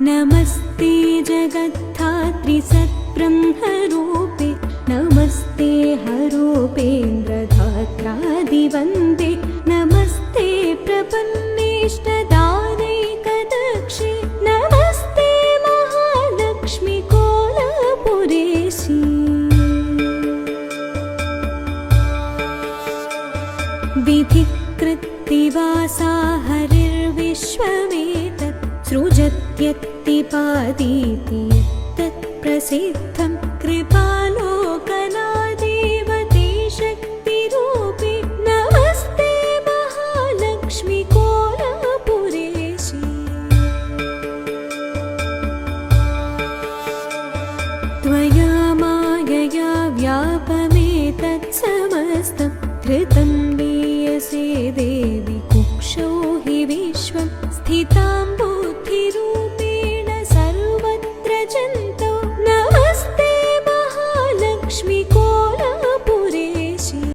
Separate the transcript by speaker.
Speaker 1: नमस्ते जगद्धात्री सद्ब्रह्मरूपे नमस्ते हरूपेन्द्रधात्रादिवन्दे नमस्ते प्रपन्नेष्टदानैकदक्षे नमस्ते महालक्ष्मी कोलपुरेशी विधिकृत्तिवासा हरिर्विश्वमेतत् सृजत्यत्तिपादीति तत्प्रसिद्धं कृपालोकनादेवते शक्तिरूपे नमस्ते महालक्ष्मी कोलपुरेशी त्वया मायया व्यापमेतत् समस्तं धृतं वीयसे देवि कुक्षौ हि विश्वं स्थितां बुद्धिरूपेण सर्वत्र जन्तौ नमस्ते महालक्ष्मी को